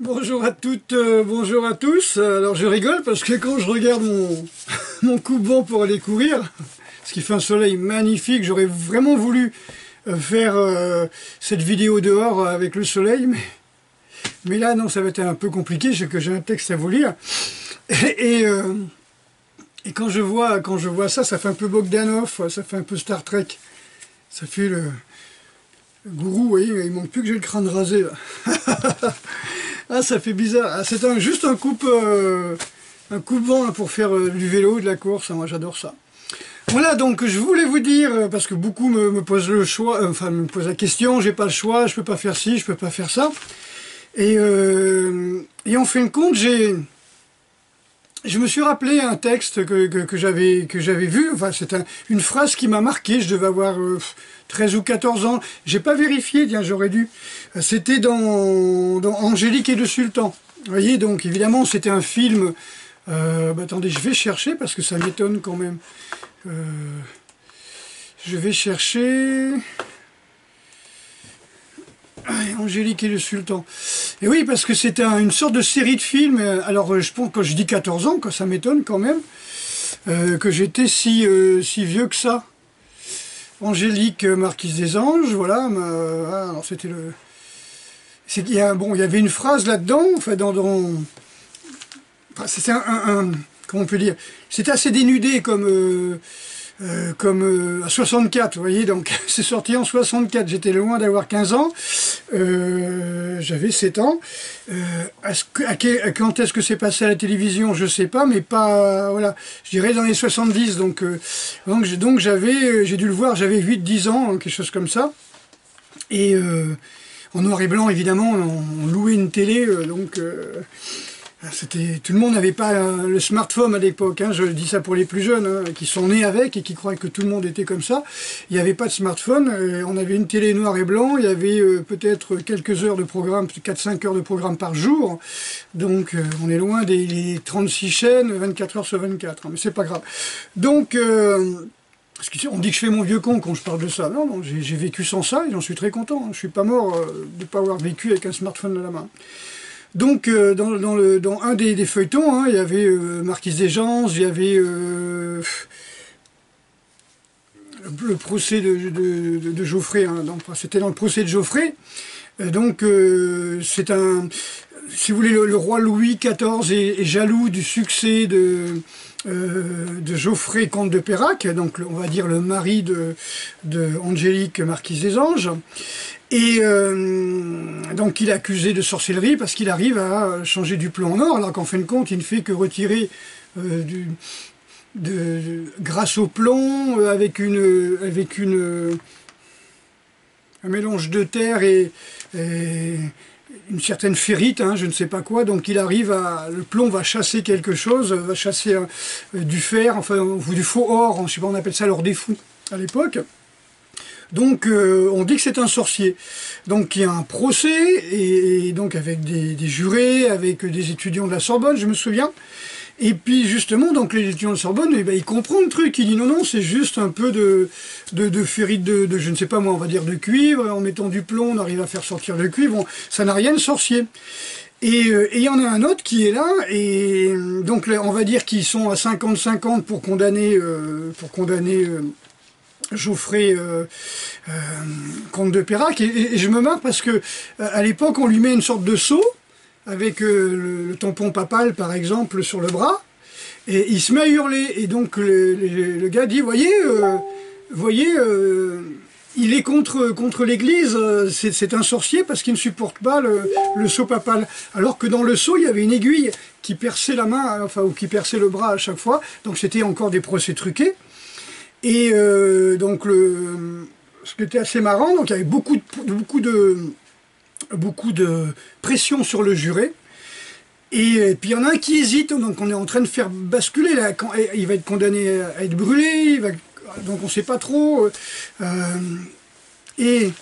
Bonjour à toutes, bonjour à tous. Alors je rigole parce que quand je regarde mon coupe-vent pour aller courir, parce qu'il fait un soleil magnifique, j'aurais vraiment voulu faire cette vidéo dehors avec le soleil, mais là non, ça va être un peu compliqué, c'est que j'ai un texte à vous lire. Et, et, euh, et quand je vois ça, ça fait un peu Bogdanov, ça fait un peu Star Trek. Ça fait le gourou, vous voyez, il manque plus que j'ai le crâne rasé là. Ah, ça fait bizarre. Ah, c'est juste un coupe-vent pour faire du vélo, de la course. Moi, j'adore ça. Voilà, donc je voulais vous dire, parce que beaucoup me posent le choix, me posent la question, j'ai pas le choix, je peux pas faire ci, je peux pas faire ça. Et en fin de compte, je me suis rappelé un texte que j'avais vu. Enfin, c'est une phrase qui m'a marqué. Je devais avoir 13 ou 14 ans. J'ai pas vérifié, tiens, j'aurais dû. C'était dans Angélique et le Sultan. Vous voyez, donc évidemment, c'était un film. Attendez, je vais chercher parce que ça m'étonne quand même. Je vais chercher. Angélique et le Sultan. Et oui, parce que c'était une sorte de série de films. Alors, je pense, quand je dis 14 ans, ça m'étonne quand même, que j'étais si vieux que ça. Angélique, Marquise des Anges, voilà. Alors, c'était le... Il y avait une phrase là-dedans, enfin, enfin, c'était comment on peut dire? C'était assez dénudé comme à 64, vous voyez, donc c'est sorti en 64, j'étais loin d'avoir 15 ans, j'avais 7 ans. Quand est-ce que c'est passé à la télévision, je sais pas, mais pas, voilà, je dirais dans les 70, donc j'ai dû le voir, j'avais 8-10 ans, quelque chose comme ça, et en noir et blanc, évidemment, on louait une télé, tout le monde n'avait pas le smartphone à l'époque, hein, je dis ça pour les plus jeunes, hein, qui sont nés avec et qui croient que tout le monde était comme ça. Il n'y avait pas de smartphone, on avait une télé noir et blanc, il y avait peut-être quelques heures de programme, 4-5 heures de programme par jour, donc on est loin des 36 chaînes, 24 heures sur 24, hein, mais c'est pas grave. Donc, on dit que je fais mon vieux con quand je parle de ça. Non, j'ai vécu sans ça et j'en suis très content, hein. Je suis pas mort de ne pas avoir vécu avec un smartphone à la main. Donc, dans un des feuilletons, hein, il y avait Marquise des Anges, il y avait le procès de Geoffrey. Hein, c'était dans le procès de Geoffrey. C'est si vous voulez, le roi Louis XIV est jaloux du succès de Geoffrey, comte de Peyrac, donc on va dire le mari de Angélique, marquise des Anges. Et donc il est accusé de sorcellerie parce qu'il arrive à changer du plomb en or, alors qu'en fin de compte il ne fait que retirer grâce au plomb, avec un mélange de terre et une certaine ferrite, hein, je ne sais pas quoi, donc il arrive le plomb va chasser quelque chose, va chasser du fer, enfin, ou du faux or, je ne sais pas, on appelle ça l'or des fous à l'époque. Donc on dit que c'est un sorcier. Donc il y a un procès, et donc avec des jurés, avec des étudiants de la Sorbonne, je me souviens. Et puis justement, donc les étudiants de la Sorbonne, ils comprennent le truc. Ils disent non, c'est juste un peu de ferrite de je ne sais pas moi, on va dire de cuivre. En mettant du plomb, on arrive à faire sortir le cuivre. Bon, ça n'a rien de sorcier. Et il y en a un autre qui est là, et donc on va dire qu'ils sont à 50-50 pour condamner Geoffrey, comte de Peyrac, et je me marre parce que à l'époque on lui met une sorte de sceau avec le tampon papal par exemple sur le bras, et il se met à hurler, et donc le gars dit voyez, il est contre l'église, c'est un sorcier parce qu'il ne supporte pas le sceau papal, alors que dans le sceau il y avait une aiguille qui perçait la main, enfin, ou qui perçait le bras à chaque fois, donc c'était encore des procès truqués. Et ce qui était assez marrant, donc il y avait beaucoup de pression sur le juré. Et puis il y en a un qui hésite, donc on est en train de faire basculer, là, il va être condamné à être brûlé, donc on ne sait pas trop. Et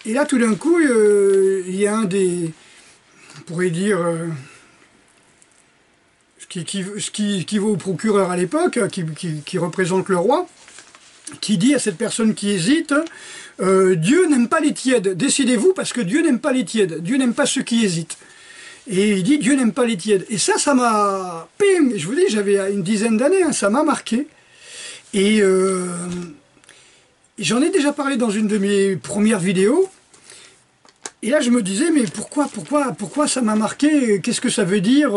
là tout d'un coup, il y a un des, on pourrait dire, ce qui vaut au procureur à l'époque, qui représente le roi, qui dit à cette personne qui hésite, Dieu n'aime pas les tièdes, décidez-vous parce que Dieu n'aime pas les tièdes, Dieu n'aime pas ceux qui hésitent. Et il dit Dieu n'aime pas les tièdes. Et ça m'a... Pim, je vous dis, j'avais une dizaine d'années, hein, ça m'a marqué. Et j'en ai déjà parlé dans une de mes premières vidéos. Et là, je me disais, mais pourquoi ça m'a marqué? Qu'est-ce que ça veut dire?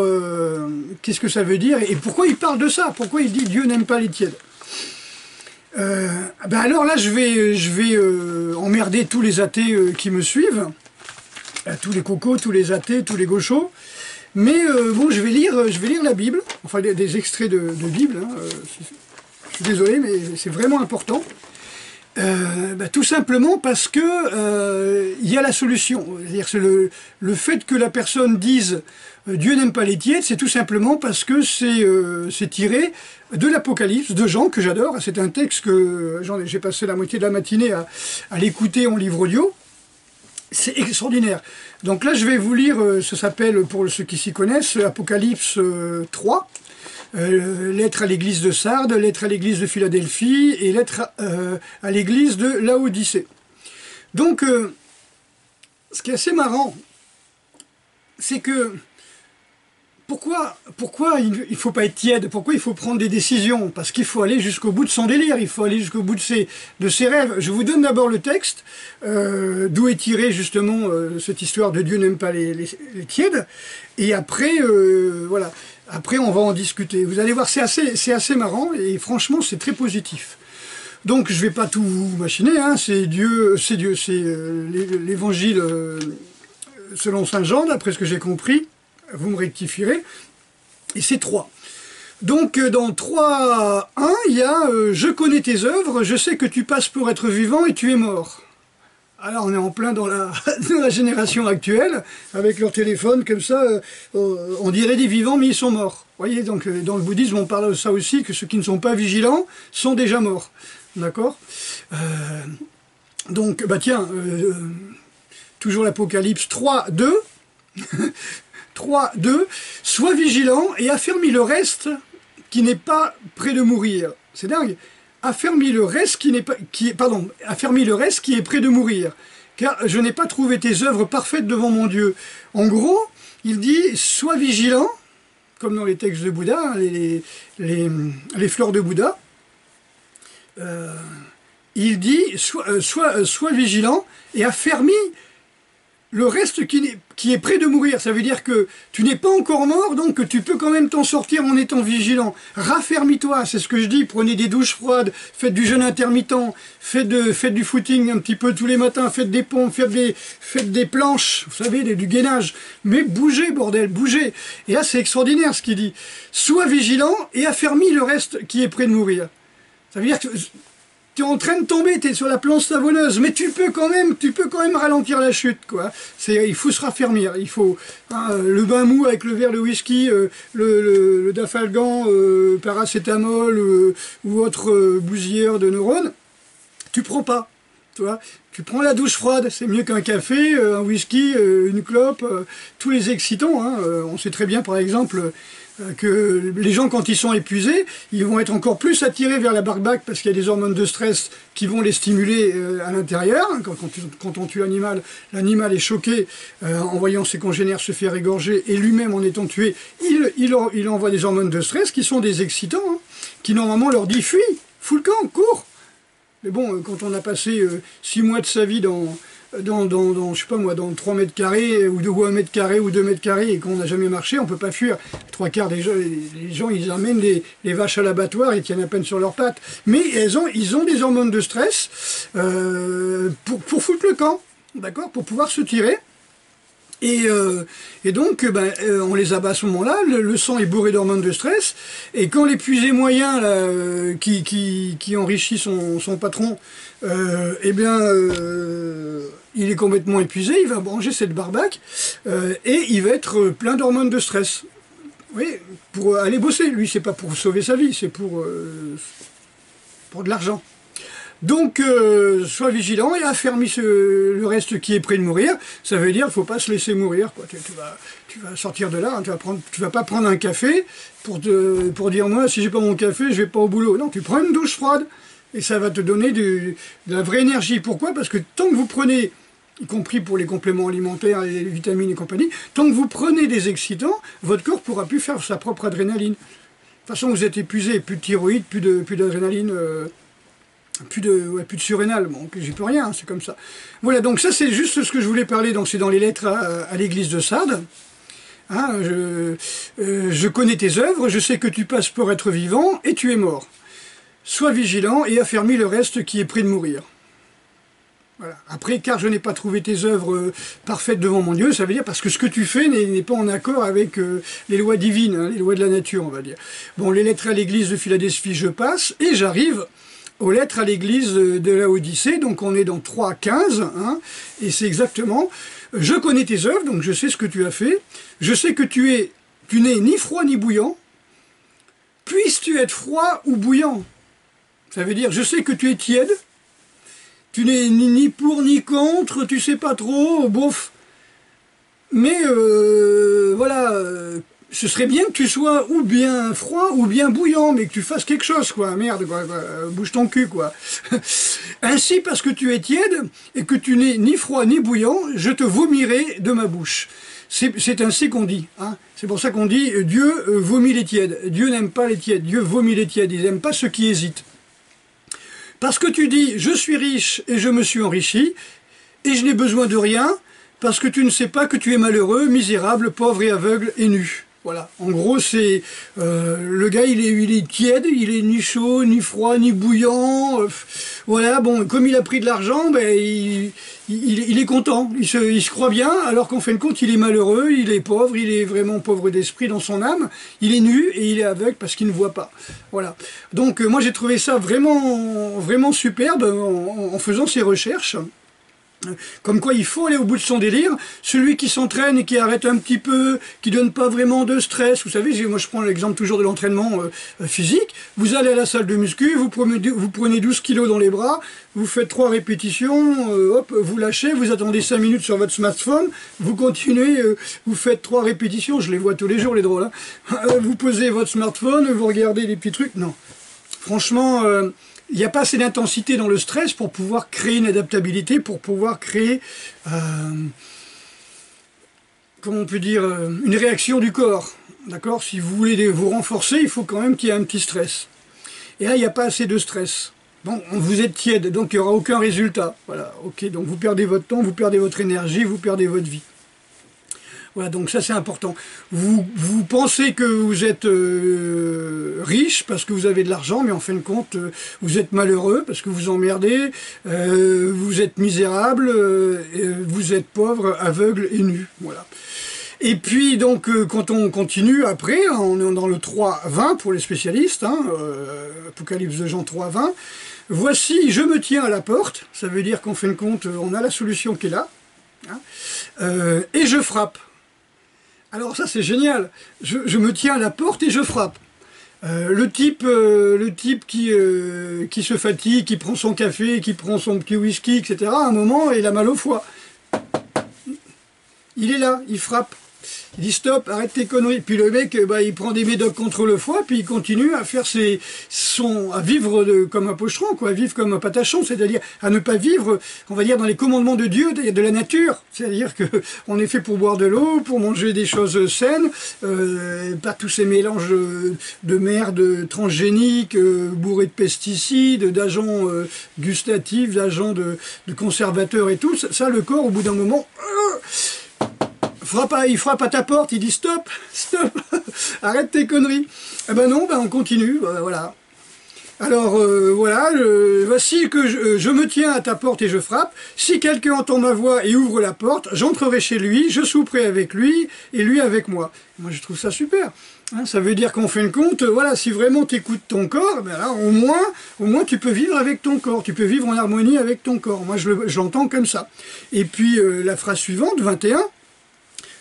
Qu'est-ce que ça veut dire? Et pourquoi il parle de ça? Pourquoi il dit Dieu n'aime pas les tièdes? Ben alors là, je vais emmerder tous les athées qui me suivent, tous les cocos, tous les athées, tous les gauchos. Mais bon, je vais lire la Bible, enfin des extraits de Bible. Hein, je suis désolé, mais c'est vraiment important. Tout simplement parce que il y a la solution. C'est-à-dire le fait que la personne dise Dieu n'aime pas les tièdes, c'est tout simplement parce que c'est tiré de l'Apocalypse de Jean, que j'adore. C'est un texte que j'ai passé la moitié de la matinée à l'écouter en livre audio. C'est extraordinaire. Donc là, je vais vous lire, ça s'appelle, pour ceux qui s'y connaissent, Apocalypse 3. Lettre à l'église de Sardes, lettre à l'église de Philadelphie et lettre à l'église de Laodicée. Donc, ce qui est assez marrant, c'est que pourquoi il ne faut pas être tiède? Pourquoi il faut prendre des décisions? Parce qu'il faut aller jusqu'au bout de son délire, il faut aller jusqu'au bout de ses rêves. Je vous donne d'abord le texte, d'où est tiré justement cette histoire de Dieu n'aime pas les tièdes, et après, voilà. Après, on va en discuter. Vous allez voir, c'est assez marrant, et franchement, c'est très positif. Donc, je ne vais pas tout machiner, hein, c'est l'évangile selon saint Jean, d'après ce que j'ai compris, vous me rectifierez, et c'est 3. Donc, dans 3.1, il y a « Je connais tes œuvres, je sais que tu passes pour être vivant et tu es mort ». Alors on est en plein dans la génération actuelle, avec leur téléphone comme ça, on dirait des vivants mais ils sont morts. Vous voyez, donc dans le bouddhisme on parle de ça aussi, que ceux qui ne sont pas vigilants sont déjà morts. D'accord? Donc, tiens, toujours l'Apocalypse 3.2, 3.2, « Sois vigilant et affermis le reste qui n'est pas près de mourir ». C'est dingue. Affermis le reste qui est près de mourir, car je n'ai pas trouvé tes œuvres parfaites devant mon Dieu. En gros, il dit, sois vigilant, comme dans les textes de Bouddha, hein, les fleurs de Bouddha. Il dit, sois vigilant et affermis le reste qui est près de mourir. Ça veut dire que tu n'es pas encore mort, donc que tu peux quand même t'en sortir en étant vigilant. Raffermis-toi, c'est ce que je dis, prenez des douches froides, faites du jeûne intermittent, faites du footing un petit peu tous les matins, faites des pompes, faites des planches, vous savez, du gainage. Mais bougez, bordel, bougez. Et là, c'est extraordinaire ce qu'il dit. Sois vigilant et affermis le reste qui est près de mourir. Ça veut dire que tu es en train de tomber, tu es sur la planche savonneuse, mais tu peux quand même ralentir la chute, quoi. Il faut se raffermir, il faut le bain mou avec le verre de whisky, le dafalgan, paracétamol ou autre bousilleur de neurones, tu prends pas, tu vois. Tu prends la douche froide, c'est mieux qu'un café, un whisky, une clope, tous les excitants, hein. On sait très bien, par exemple, que les gens, quand ils sont épuisés, ils vont être encore plus attirés vers la barbaque parce qu'il y a des hormones de stress qui vont les stimuler à l'intérieur. Quand on tue l'animal, l'animal est choqué en voyant ses congénères se faire égorger, et lui-même, en étant tué, il envoie des hormones de stress qui sont des excitants, hein, qui normalement leur dit « fuis, fous le camp, cours ». Mais bon, quand on a passé 6 mois de sa vie dans je sais pas moi, dans 3 mètres carrés, ou 1 mètre carré, ou 2 mètres carrés, et qu'on n'a jamais marché, on peut pas fuir. 3/4 des gens, les gens, ils amènent les vaches à l'abattoir, ils tiennent à peine sur leurs pattes. Mais ils ont des hormones de stress pour foutre le camp, d'accord, pour pouvoir se tirer. Et donc, on les abat à ce moment-là, le sang est bourré d'hormones de stress, et quand l'épuisé moyen, là, qui enrichit son patron, il est complètement épuisé, il va manger cette barbaque, et il va être plein d'hormones de stress. Oui, pour aller bosser. Lui, c'est pas pour sauver sa vie, c'est pour de l'argent. Donc, sois vigilant et affermis le reste qui est près de mourir. Ça veut dire qu'il ne faut pas se laisser mourir, quoi. Tu vas sortir de là, hein, tu vas pas prendre un café pour dire, moi, si j'ai pas mon café, je vais pas au boulot. Non, tu prends une douche froide et ça va te donner de la vraie énergie. Pourquoi? Parce que tant que vous prenez y compris pour les compléments alimentaires, les vitamines et compagnie. Tant que vous prenez des excitants, votre corps ne pourra plus faire sa propre adrénaline. De toute façon, vous êtes épuisé, plus de thyroïde, plus d'adrénaline, plus de surrénal, bon, j'y peux rien, c'est comme ça. Voilà, donc ça c'est juste ce que je voulais parler, donc c'est dans les lettres à l'église de Sardes. Hein, je connais tes œuvres, je sais que tu passes pour être vivant, et tu es mort. Sois vigilant et affermis le reste qui est près de mourir. Voilà. Après, car je n'ai pas trouvé tes œuvres parfaites devant mon Dieu, ça veut dire parce que ce que tu fais n'est pas en accord avec les lois divines, hein, les lois de la nature, on va dire. Bon, les lettres à l'église de Philadelphie, je passe, et j'arrive aux lettres à l'église de Laodicée, donc on est dans 3.15, hein, et c'est exactement, je connais tes œuvres, donc je sais ce que tu as fait, je sais que tu n'es ni froid ni bouillant, puisses-tu être froid ou bouillant? Ça veut dire, je sais que tu es tiède, tu n'es ni pour ni contre, tu sais pas trop, bof. Mais voilà, ce serait bien que tu sois ou bien froid ou bien bouillant, mais que tu fasses quelque chose, quoi. Merde, quoi, bouge ton cul, quoi. Ainsi, parce que tu es tiède et que tu n'es ni froid ni bouillant, je te vomirai de ma bouche. C'est ainsi qu'on dit. Hein. C'est pour ça qu'on dit Dieu vomit les tièdes. Dieu n'aime pas les tièdes. Dieu vomit les tièdes. Il n'aime pas ceux qui hésitent. Parce que tu dis, je suis riche et je me suis enrichi, et je n'ai besoin de rien, parce que tu ne sais pas que tu es malheureux, misérable, pauvre et aveugle et nu. Voilà, en gros, c'est le gars, il est tiède, il est ni chaud, ni froid, ni bouillant. Voilà, bon, comme il a pris de l'argent, ben, il est content, il se croit bien, alors qu'en fin de compte, il est malheureux, il est pauvre, il est vraiment pauvre d'esprit dans son âme, il est nu et il est aveugle parce qu'il ne voit pas. Voilà. Donc, moi, j'ai trouvé ça vraiment, vraiment superbe en faisant ces recherches. Comme quoi il faut aller au bout de son délire. Celui qui s'entraîne et qui arrête un petit peu, qui donne pas vraiment de stress, vous savez, moi je prends l'exemple toujours de l'entraînement physique, vous allez à la salle de muscu, vous prenez 12 kilos dans les bras, vous faites 3 répétitions, hop, vous lâchez, vous attendez 5 minutes sur votre smartphone, vous continuez, vous faites 3 répétitions, je les vois tous les jours les drôles, hein. Vous posez votre smartphone, vous regardez les petits trucs, non. Franchement, il n'y a pas assez d'intensité dans le stress pour pouvoir créer une adaptabilité, pour pouvoir créer, comment on peut dire, une réaction du corps. D'accord? Si vous voulez vous renforcer, il faut quand même qu'il y ait un petit stress. Et là, il n'y a pas assez de stress. Bon, vous êtes tiède, donc il n'y aura aucun résultat. Voilà, ok, donc vous perdez votre temps, vous perdez votre énergie, vous perdez votre vie. Voilà, donc ça c'est important. Vous pensez que vous êtes riche parce que vous avez de l'argent, mais en fin de compte, vous êtes malheureux parce que vous emmerdez, vous êtes misérable, vous êtes pauvre, aveugle et nu. Voilà. Et puis donc quand on continue après, on est dans le 3.20 pour les spécialistes, hein, Apocalypse de Jean 3.20. Voici, je me tiens à la porte, ça veut dire qu'en fin de compte, on a la solution qui est là, hein, et je frappe. Alors ça c'est génial, je me tiens à la porte et je frappe. Le type qui se fatigue, qui prend son café, qui prend son petit whisky, etc., à un moment il a mal au foie. Il est là, il frappe. Il dit stop, arrête tes conneries. Puis le mec, bah, il prend des médocs contre le foie, puis il continue à faire à vivre comme un pocheron, quoi, à vivre comme un patachon, c'est-à-dire à ne pas vivre, on va dire, dans les commandements de Dieu, de la nature. C'est-à-dire que on est fait pour boire de l'eau, pour manger des choses saines, pas tous ces mélanges de merde transgéniques, bourrés de pesticides, d'agents gustatifs, d'agents de conservateurs et tout. Ça, le corps, au bout d'un moment, il frappe à ta porte, il dit stop, stop, arrête tes conneries. Eh ben non, ben on continue, voilà. Alors voilà, voici que je me tiens à ta porte et je frappe. Si quelqu'un entend ma voix et ouvre la porte, j'entrerai chez lui, je souperai avec lui et lui avec moi. Moi je trouve ça super. Hein, ça veut dire qu'en fin de compte, voilà, si vraiment tu écoutes ton corps, ben là, au moins tu peux vivre avec ton corps, tu peux vivre en harmonie avec ton corps. Moi je l'entends comme ça. Et puis la phrase suivante, 21.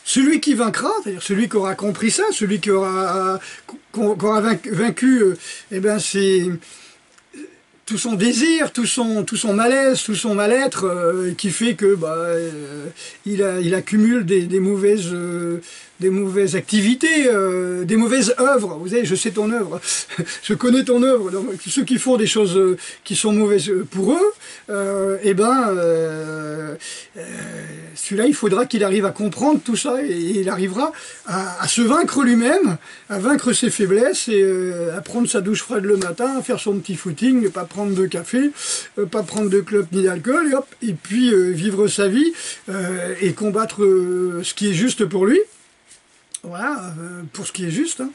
Celui qui vaincra, c'est-à-dire celui qui aura compris ça, celui qui aura vaincu, eh ben c'est tout son désir, tout son malaise, tout son mal-être, qui fait que il accumule des mauvaises activités, des mauvaises œuvres. Vous savez, je sais ton œuvre, je connais ton œuvre. Donc, ceux qui font des choses qui sont mauvaises pour eux, celui-là, il faudra qu'il arrive à comprendre tout ça et il arrivera à se vaincre lui-même, à vaincre ses faiblesses et à prendre sa douche froide le matin, à faire son petit footing, ne pas prendre de café, pas prendre de clope ni d'alcool, et puis vivre sa vie et combattre ce qui est juste pour lui. Voilà, pour ce qui est juste. Hein.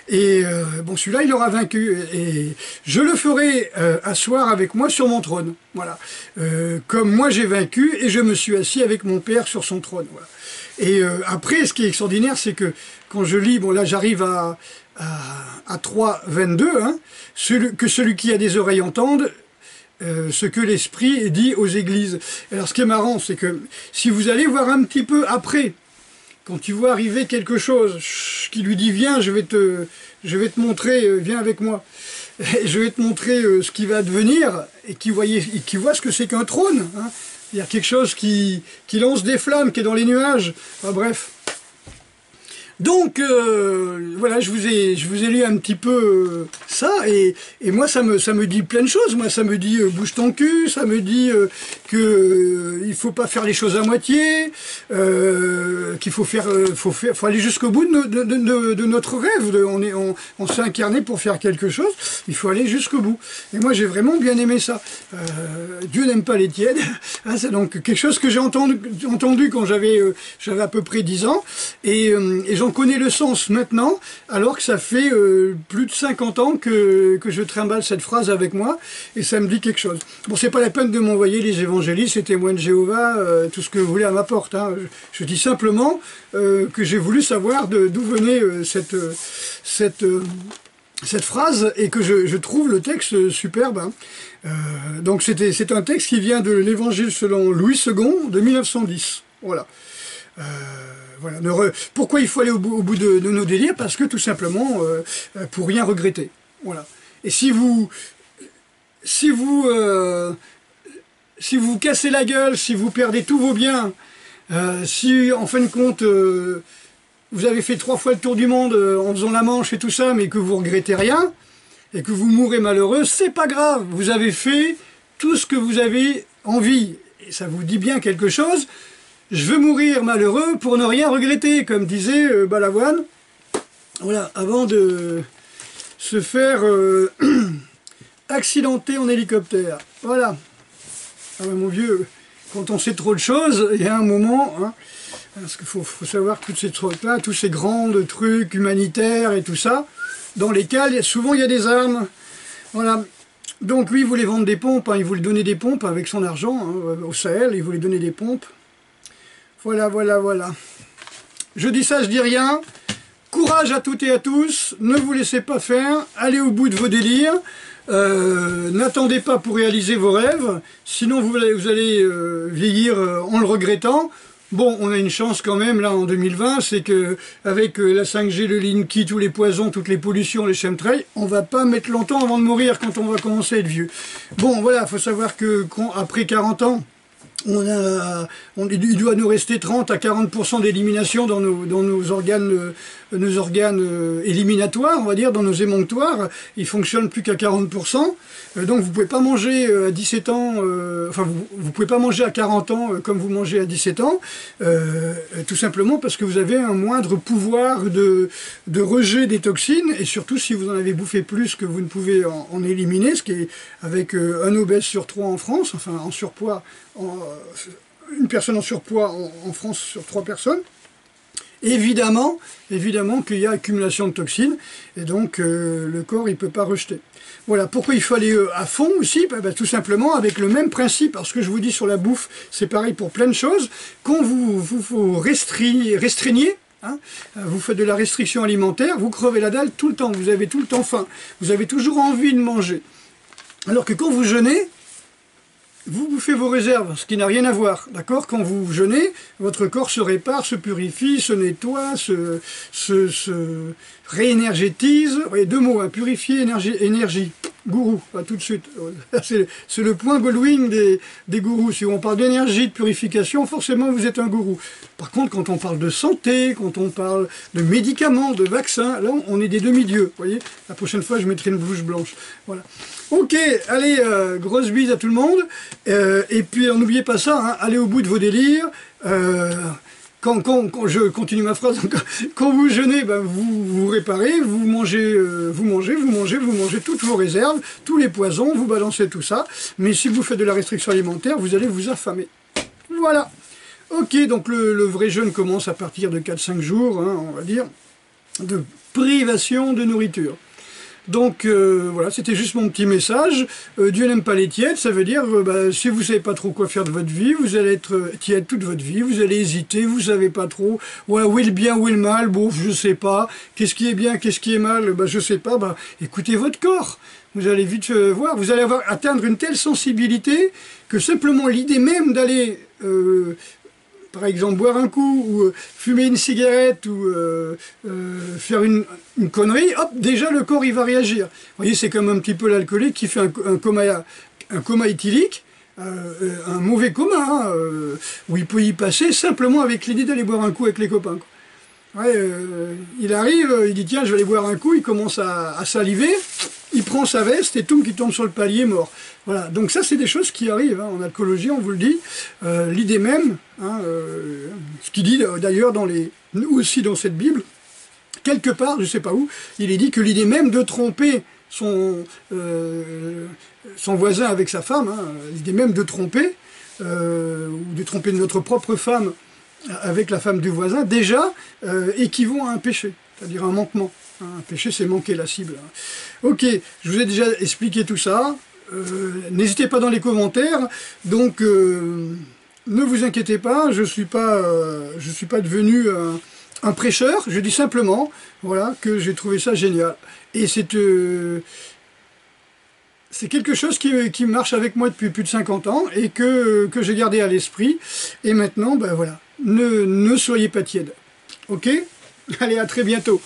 Et bon, celui-là, il aura vaincu. Et je le ferai asseoir avec moi sur mon trône. Voilà. Comme moi, j'ai vaincu et je me suis assis avec mon Père sur son trône. Voilà. Et après, ce qui est extraordinaire, c'est que quand je lis, bon là, j'arrive à 3,22, hein, que celui qui a des oreilles entende, ce que l'Esprit dit aux églises. Alors, ce qui est marrant, c'est que si vous allez voir un petit peu après, quand tu vois arriver quelque chose qui lui dit viens, je vais te montrer, viens avec moi, et je vais te montrer ce qui va advenir, et qui voit ce que c'est qu'un trône, hein. Il y a quelque chose qui lance des flammes, qui est dans les nuages, enfin, bref. Donc voilà, je vous ai lu un petit peu ça, et moi ça me dit plein de choses. Moi ça me dit bouge ton cul, ça me dit que il faut pas faire les choses à moitié, qu'il faut aller jusqu'au bout de notre rêve. On s'est incarné pour faire quelque chose, il faut aller jusqu'au bout. Et moi j'ai vraiment bien aimé ça. Dieu n'aime pas les tièdes. Hein, c'est donc quelque chose que j'ai entendu quand j'avais à peu près 10 ans, et j'en connais le sens maintenant, alors que ça fait plus de 50 ans que je trimballe cette phrase avec moi, et ça me dit quelque chose. Bon, c'est pas la peine de m'envoyer les évangélistes, les témoins de Jéhovah, tout ce que vous voulez à ma porte. Hein. Je dis simplement que j'ai voulu savoir d'où venait cette phrase, et que je trouve le texte superbe. Hein. Donc c'est un texte qui vient de l'Évangile selon Louis II de 1910. Voilà. Voilà. Pourquoi il faut aller au bout de nos délires? Parce que tout simplement, pour rien regretter. Voilà. Et si vous cassez la gueule, si vous perdez tous vos biens, si en fin de compte vous avez fait 3 fois le tour du monde en faisant la Manche et tout ça, mais que vous regrettez rien, et que vous mourrez malheureux, c'est pas grave. Vous avez fait tout ce que vous avez envie. Et ça vous dit bien quelque chose. Je veux mourir malheureux pour ne rien regretter, comme disait Balavoine, voilà, avant de se faire accidenter en hélicoptère. Voilà. Ah ben, mon vieux, quand on sait trop de choses, il y a un moment, hein, parce qu'il faut savoir tous ces trucs-là, tous ces grands trucs humanitaires et tout ça, dans lesquels souvent il y a des armes. Voilà. Donc lui, il voulait vendre des pompes, hein, il voulait donner des pompes avec son argent, hein, au Sahel, il voulait donner des pompes. Voilà, voilà, voilà. Je dis ça, je dis rien. Courage à toutes et à tous. Ne vous laissez pas faire. Allez au bout de vos délires. N'attendez pas pour réaliser vos rêves. Sinon, vous allez vieillir en le regrettant. Bon, on a une chance quand même, là, en 2020, c'est que avec la 5G, le Linky, tous les poisons, toutes les pollutions, les chemtrails, on va pas mettre longtemps avant de mourir quand on va commencer à être vieux. Bon, voilà, faut savoir que après 40 ans, il doit nous rester 30 à 40% d'élimination dans nos organes éliminatoires, on va dire, dans nos émonctoires. Ils fonctionnent plus qu'à 40%. Donc vous pouvez pas manger à 17 ans, enfin vous pouvez pas manger à 40 ans comme vous mangez à 17 ans, tout simplement parce que vous avez un moindre pouvoir de rejet des toxines, et surtout si vous en avez bouffé plus que vous ne pouvez en éliminer, ce qui est avec un obèse sur 3 en France, enfin en surpoids, une personne en surpoids en France sur 3 personnes. Évidemment qu'il y a accumulation de toxines, et donc le corps il peut pas rejeter. Voilà, pourquoi il faut aller à fond aussi, tout simplement avec le même principe, parce que je vous dis sur la bouffe, c'est pareil pour plein de choses, quand vous restreignez, hein, vous faites de la restriction alimentaire, vous crevez la dalle tout le temps, vous avez tout le temps faim, vous avez toujours envie de manger. Alors que quand vous jeûnez, vous bouffez vos réserves, ce qui n'a rien à voir, d'accord? Quand vous jeûnez, votre corps se répare, se purifie, se nettoie, se réénergétise. Vous voyez, 2 mots, hein, purifier, énergie. gourou, pas tout de suite. C'est le point Goldwyn des gourous. Si on parle d'énergie, de purification, forcément vous êtes un gourou. Par contre, quand on parle de santé, quand on parle de médicaments, de vaccins, là on est des demi-dieux. Vous voyez, la prochaine fois je mettrai une blouse blanche. Voilà. Ok, allez, grosse bise à tout le monde. Et puis n'oubliez pas ça, hein, allez au bout de vos délires. Quand je continue ma phrase, quand vous jeûnez, ben vous réparez, vous mangez toutes vos réserves, tous les poisons, vous balancez tout ça. Mais si vous faites de la restriction alimentaire, vous allez vous affamer. Voilà. Ok, donc le vrai jeûne commence à partir de 4-5 jours, hein, on va dire, de privation de nourriture. Donc voilà, c'était juste mon petit message. Dieu n'aime pas les tièdes, ça veut dire si vous ne savez pas trop quoi faire de votre vie, vous allez être tiède toute votre vie, vous allez hésiter, vous ne savez pas trop, ouais, où est le bien, où est le mal, bon, je ne sais pas, qu'est-ce qui est bien, qu'est-ce qui est mal, je ne sais pas, écoutez votre corps. Vous allez vite voir, vous allez atteindre une telle sensibilité que simplement l'idée même d'aller par exemple, boire un coup, ou fumer une cigarette, ou faire une connerie, hop, déjà le corps il va réagir. Vous voyez, c'est comme un petit peu l'alcoolique qui fait un coma éthylique, un mauvais coma, hein, où il peut y passer simplement avec l'idée d'aller boire un coup avec les copains. Ouais, il arrive, il dit tiens je vais aller boire un coup, il commence à saliver, il prend sa veste et tout qui tombe sur le palier mort. Voilà, donc ça c'est des choses qui arrivent, hein, en alcoolologie on vous le dit, l'idée même, hein, ce qu'il dit d'ailleurs aussi dans cette Bible, quelque part, je ne sais pas où, il est dit que l'idée même de tromper son voisin avec sa femme, hein, l'idée même de tromper, ou de tromper notre propre femme avec la femme du voisin, déjà équivaut à un péché, c'est-à-dire un manquement. Un péché, c'est manquer la cible. Ok, je vous ai déjà expliqué tout ça. N'hésitez pas dans les commentaires. Donc, ne vous inquiétez pas, je suis pas devenu un prêcheur. Je dis simplement, voilà, que j'ai trouvé ça génial. Et c'est quelque chose qui marche avec moi depuis plus de 50 ans et que j'ai gardé à l'esprit. Et maintenant, ben voilà. Ne soyez pas tiède. Ok? Allez, à très bientôt.